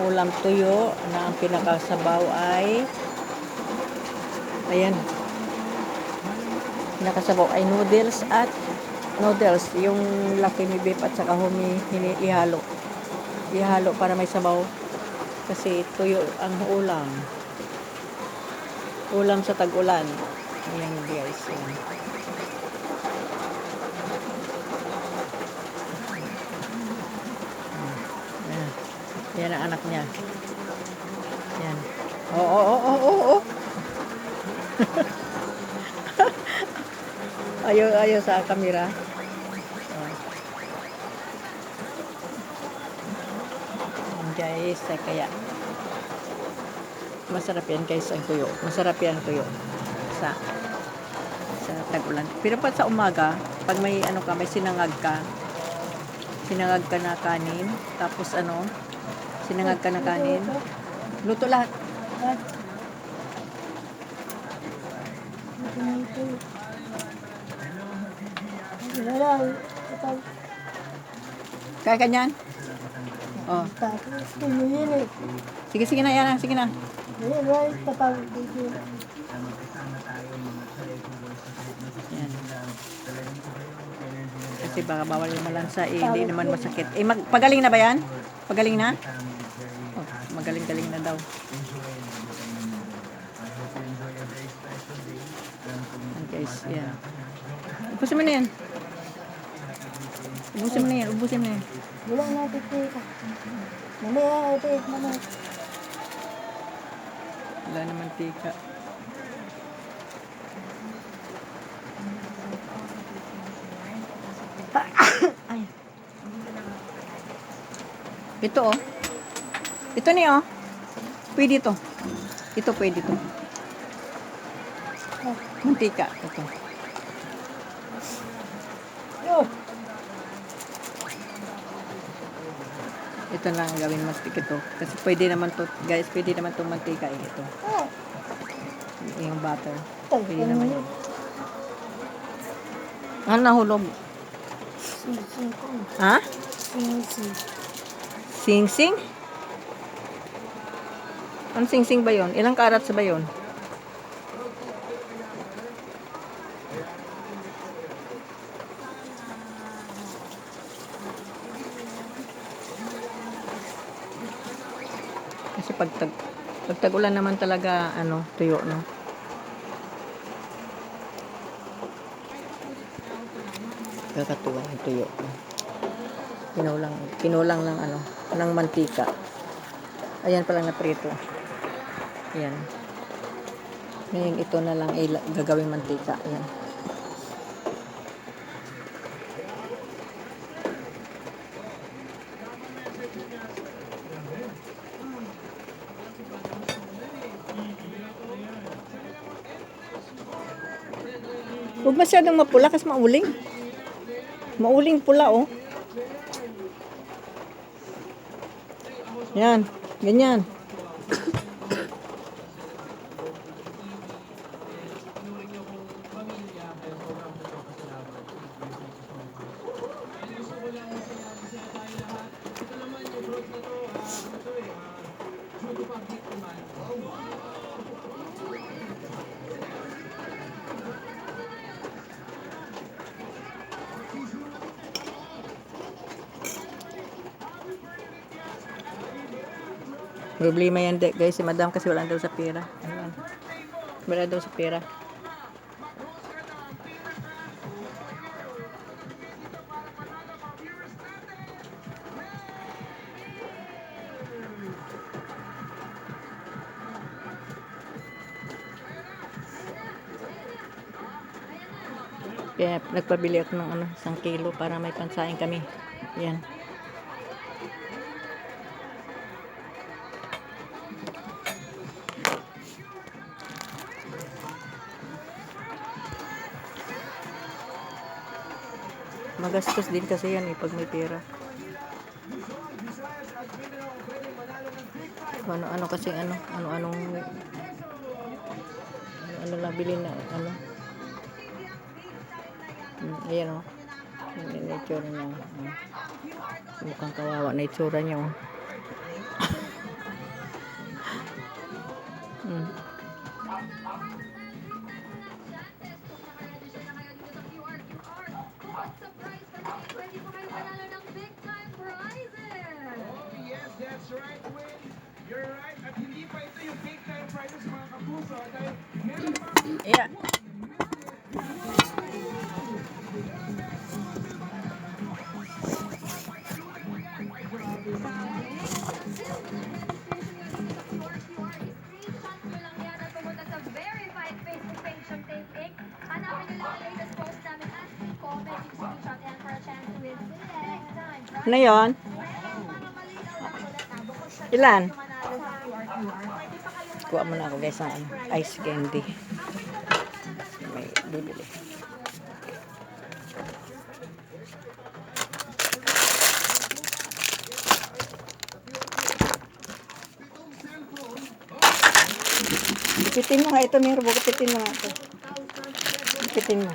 ulam tuyo na ang pinakasabaw ay ayan, pinakasabaw ay noodles yung laki ni beef at saka ihalo para may sabaw kasi tuyo ang ulam sa tag-ulan. Ayan guys, ayan. Ayan. Yan ang anak niya. Yan. Oh. Ayaw sa kamera. Oh. Guys, kaya masarap yan guys ang tuyo. Masarap yan tuyo sa tag-ulan. Pero pa sa umaga, pag may may sinangag ka na kanin, tapos sinangag ka na kanin, luto lahat. Kaya kanyan? Oh. Sige na, yan. Sige na. Yan. Kasi baka bawal yung malansa, hindi naman masakit. Pagaling na ba yan? Pagaling na? Oh, magaling-galing na daw. Yan guys, yan. Ubusin mo na yan. Wala na ito. Mamaya ito. Wala na mantika. Ay. Ito oh. Ito niyo oh. Pwede to. Ito pwede to. Mantika ito. Ito lang gawin mastik ito. Kasi pwede naman to, guys, pwede naman itong mantika ito. Yung butter. Pwede naman yun. Ano nahulog? Sing-sing ko. Ha? Sing-sing. Sing-sing? Ano sing-sing ba yun? Ilang karats ba yun? Kasi pag tag-ulan naman talaga tuyo no. Kakatuwa ng tuyo. Kinulang lang ng mantika. Ayan pa lang na prito. Ayan. Ngayon ito na lang gagawing mantika. Ayan. Huwag masyadong mapula kasi mauling. Mauling pula oh. Yan, ganyan. Problema yan guys, si madam kasi wala daw sa pera. Ayan. Wala daw sa pera. Kaya nagpabili ako ng 1 kilo para may pansain kami. Yan. Magastos din kasi yan pag may pera. Ano kasi anong nabili na ayan o. Yung nature niya. Mukhang kawawa na itsura niya o. Hmm. Oh, yes, that's right, Will. You're right. At hindi pa ito yung big time prizes, mga kapuso. Dahil meron pa Yeah. Ano yun? Ilan? Kuha mo na ako guys ng ano, ice candy. May bibili. Ipitin mo nga ito, Miro. Ipitin mo nga ito. Ipitin mo.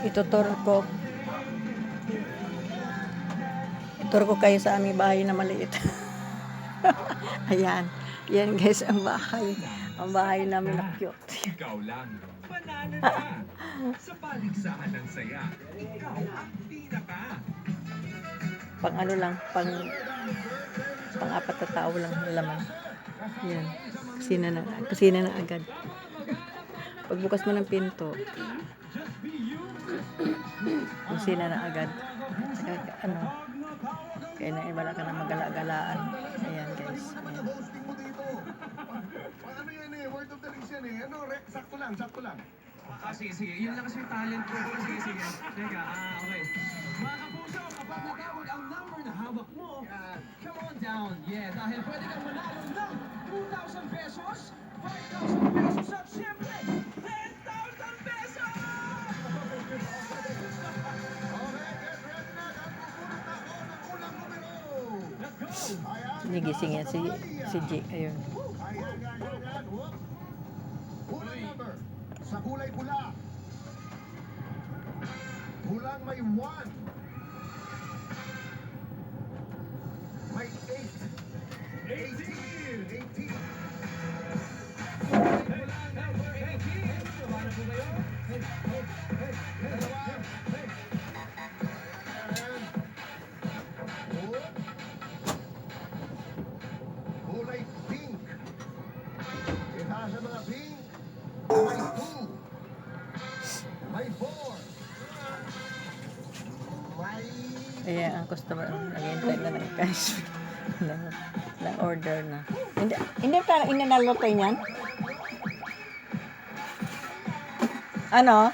Ituturo ko kayo sa aming bahay na maliit. Ayan. Yan guys ang bahay. Ang bahay namin na cute. ikaw lang. Panalo na! Sa paligsahan ng saya, ikaw ang pinaka. Pang ano lang, pang apat na tao lang ang laman. Yan. Kusina na agad. Pagbukas mo ng pinto, kusina na agad. Saka, ano, kaya na wala ka na magala-galaan. Ayan guys. Ayan. Ano yan eh, word of the rings yan eh. Ano, sakto lang, sakto lang. Sige, sige. Yun lang kasi yung talent ko. Sige, sige. Teka, okay. Mga kapuso, kapag natawag ang number na hawak mo, come on down. Yeah, dahil pwede kang manalo ng 2,000 pesos, 5,000 pesos, at siyempre, 10,000 pesos! Okay, get ready na. Kukulit ako ng unang numero. Let's go! Ayan. Nigising yan si G. Ayun. Ayan. Whoop. Unang number, sa kulay pula. Pulang may 1. May 8. 18. 18. Pulang number 18. Sumana po kayo. Dalawa. Ayan. Whoop. Kulay pink. Itaas sa mga pink. May 2. May 4. May... Ayan ang customer. Naghihintay na ng cash. na order na. Hindi ka inanalotay niyan? Ano?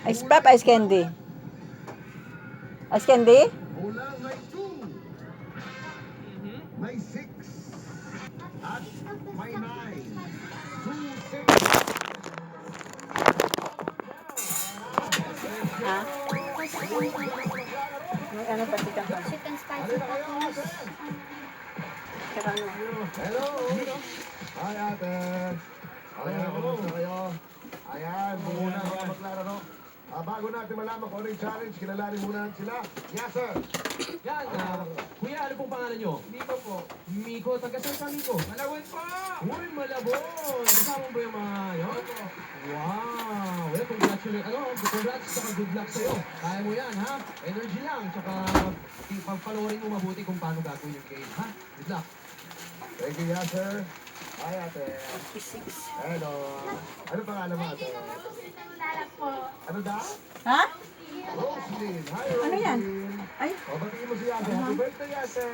Ice pop, ice candy. Ice candy? Kulang may 2. May 6. At may 9. 2, 6. Ha? May ano pa kita ka? Chicken spicy tacos. Saka ano? Hello. Hi, ate. Ayan, kumusta kayo? Ayan, muna mga maglalaro. Bago natin malaman kung ano yung challenge, kilalanin muna sila. Yes, sir. Yan, kuya, ano pong pangalan nyo? Miko po. Miko, taga saan ka, Miko? Malabon po! Uy, Malabon! Kasama mo ba yung mga, yun? Wow! Well, congrats, saka good luck sa'yo. Kaya mo yan, ha? Energy lang, tsaka pagpanorin mo mabuti kung paano gagawin yung game, ha? Good luck. Thank you, yes, sir. Hi, ate. 56. Hello. Ano pangalan mo, ate? Ano daw? Ha? Roslyn. Hi, Roslyn. Ano yan? Ay, O, batiin mo si ate. Happy birthday, ate.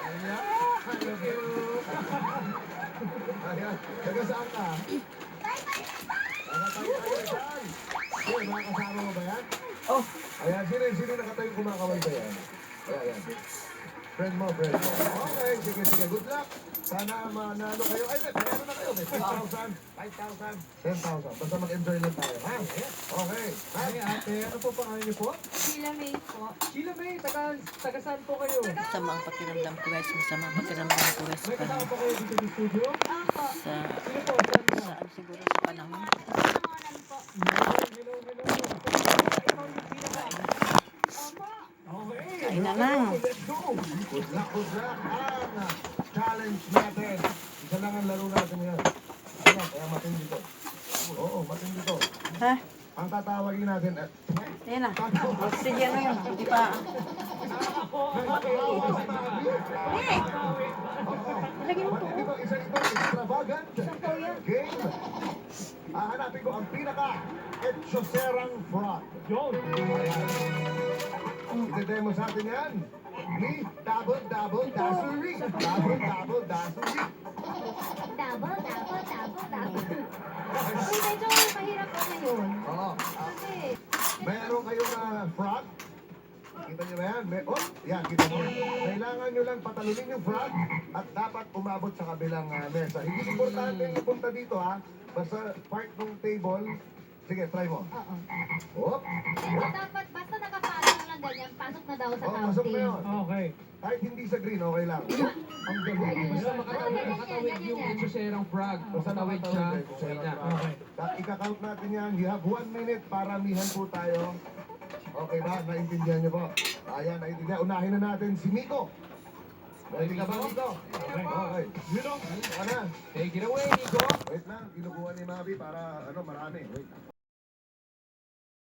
Ayan. I love you. Ayan. Taga saan ka? Nakatayo tayo dyan. Sino, mga kasama mo ba yan? oh, Ayan, sino nakatayo kumakaway ba yan? Ayan. Friend mo. Okay, sige. Good luck. Sana manalo kayo. Ay, manalo na kayo. May 6,000, 5,000, 10,000. Basta mag-enjoy lang tayo, ha? Okay. Hi, ate. Ano po pangalan niyo po? Sheila May po. Sheila May, taga saan po kayo? masama ang pakiramdam ko guys. Masama ang pakiramdam ko guys. May kasama po kayo dito sa studio? Opo. Sa, Sino po? Saan po? saan siguro sa panahon. Nangonan po. Hello. Ikaw yung pinaka. Opo. Okay. Kain na lang. Let's go. Good luck. Ang challenge natin. Isa lang ang laro natin ngayon. Kaya matindi to. Oo, matindi to. Ha? Ang tatawagin natin at Ayan na. Sige na yun. Hindi pa. Ilagay mo to. Ito, isa ito, extravagant game. Hanapin ko ang pinaka etchoserang fraud. Yun. Ite-demo sa atin yan. Ni Double Dassery. Double Dassery. Double. Uy, medyo mahirap po ngayon. Oo. Kasi, Meron kayong frog. Kita niyo ba yan? Yan, kita niyo. Kailangan nyo lang patalunin yung frog at dapat umabot sa kabilang mesa. Hindi importante yung punta dito, ha? Basta part ng table. Sige, try mo. oo. Hop. Dapat, basta nakapasok lang ganyan, pasok na daw sa Oh, pasok na counting. yun. Okay. Kahit hindi sa green, okay lang. Ang galing. Basta makatawid yung etchoserang frog. Basta Makatawid siya. Okay na. Okay. Ika-count natin yan. You have 1 minute para mihan po tayo. Okay ba? Naintindihan niyo po? Ayan, naintindihan. Unahin na natin si Miko. Ready ka ba, Miko? Okay. Yun o. Ano? Take it away, Nico. Wait lang. Kinukuha ni Mavi para marami. Wait lang.